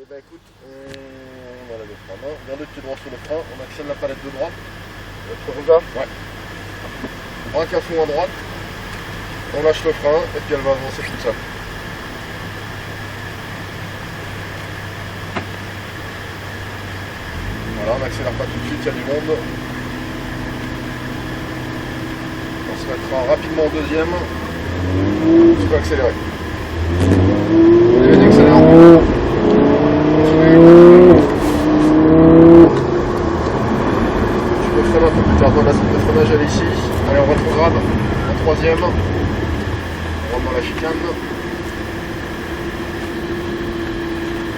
ben écoute, on enlève le frein à main, garde le pied droit sur le frein, on actionne la palette de droite. Comme ça? Ouais. Braque à fond à droite, on lâche le frein et puis elle va avancer toute seule. Voilà, on n'accélère pas tout de suite, il y a du monde. On se mettra rapidement au deuxième. Tu peux accélérer. Allez, accélère. Continue. Tu peux freiner un peu plus tard. Voilà, le freinage elle est ici. Allez, on rétrograde. En troisième. On rentre dans la chicane.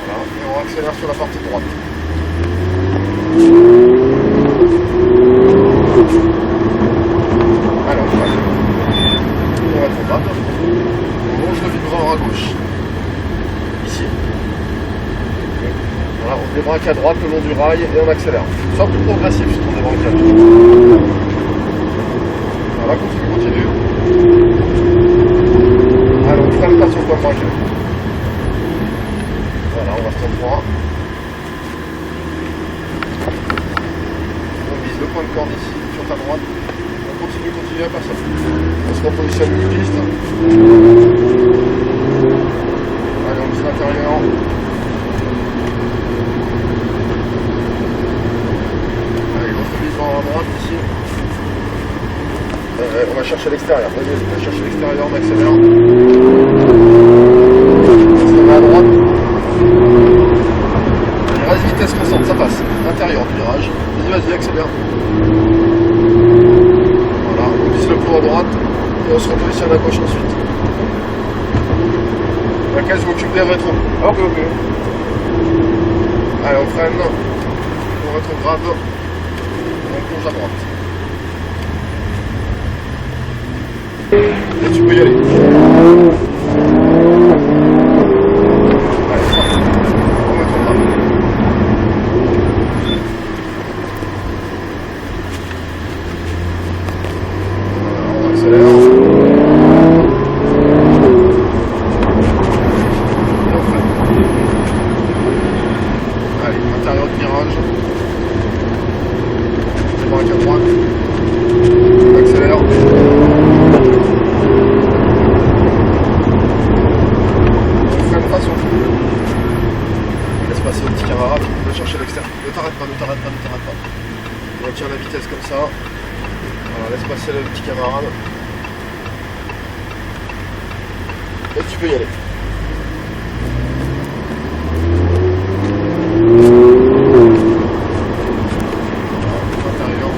Voilà, et on accélère sur la partie droite. Alors, on rétrograde. On longe le vibreur à gauche. Ici. Voilà, on débraque à droite le long du rail et on accélère. C'est un peu progressif sur ton débraquage. Voilà, continue. Alors, on freine pas sur le point de braquet. Voilà, on reste en droit. On vise le point de corde ici, sur ta droite. On continue à personne. On se repositionne une piste. Allez, on vise l'intérieur. Allez, l'autre vise à droite ici. On va chercher l'extérieur. Vas-y, on va chercher l'extérieur, on accélère. On se met à droite. Allez, reste vitesse constante, ça passe. Intérieur, virage. Vas-y, accélère. Voilà, on vise le plomb à droite et on se repositionne à gauche ensuite. Laquelle je m'occupe des rétros. Ok. Allez, on freine. On rétrograde. On plonge à droite. Et tu peux y aller. Allez, ça. On rétrograde. On accélère. Et on freine. Allez, intérieur de virage. On braque à droite. On accélère. On freine face au fond. On laisse passer le petit camarade. On va chercher l'extérieur. Ne t'arrête pas. On retire la vitesse comme ça. Voilà, laisse passer le petit camarade. Et tu peux y aller. Intérieur.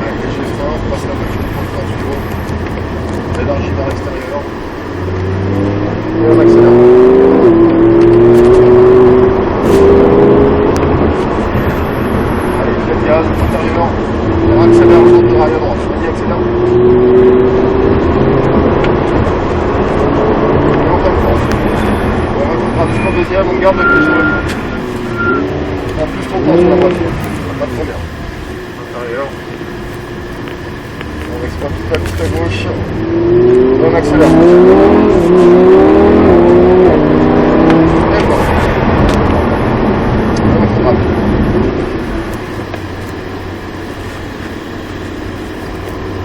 Allez, léger frein, on passe la voiture pour le temps du haut. On élargit vers l'extérieur. Et on accélère. Allez, faites gaz, intérieur. On accélère le long du rail à droite. Vas-y, accélère. Et on freine fort. On rétrograde jusqu'au deuxième, on garde le pied sur le frein. En plus ton temps sur la voiture. Pas trop bien. Intérieur. On exploite toute la piste à gauche. Et on accélère. Et voilà. On rétrograde.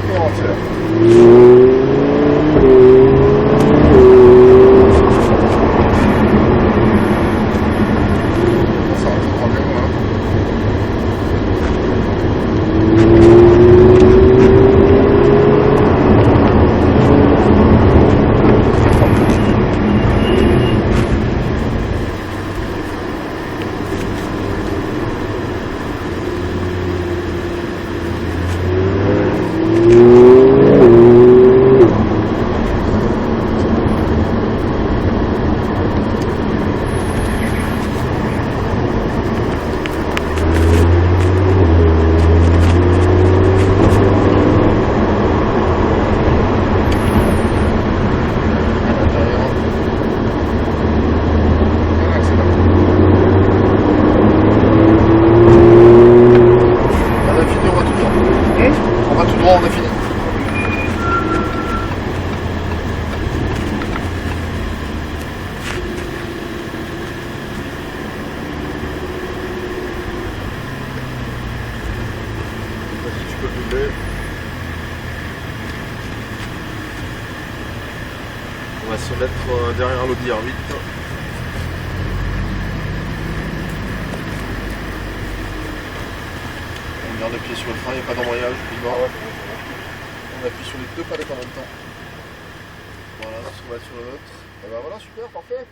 Et on accélère. Ça rétrograde bien, voilà. basculer. On va se mettre derrière l'Audi R8. On garde le pied sur le frein, il n'y a pas d'embrayage. On appuie sur les deux palettes en même temps. Voilà, on va sur le nôtre. Et ben voilà, super, parfait.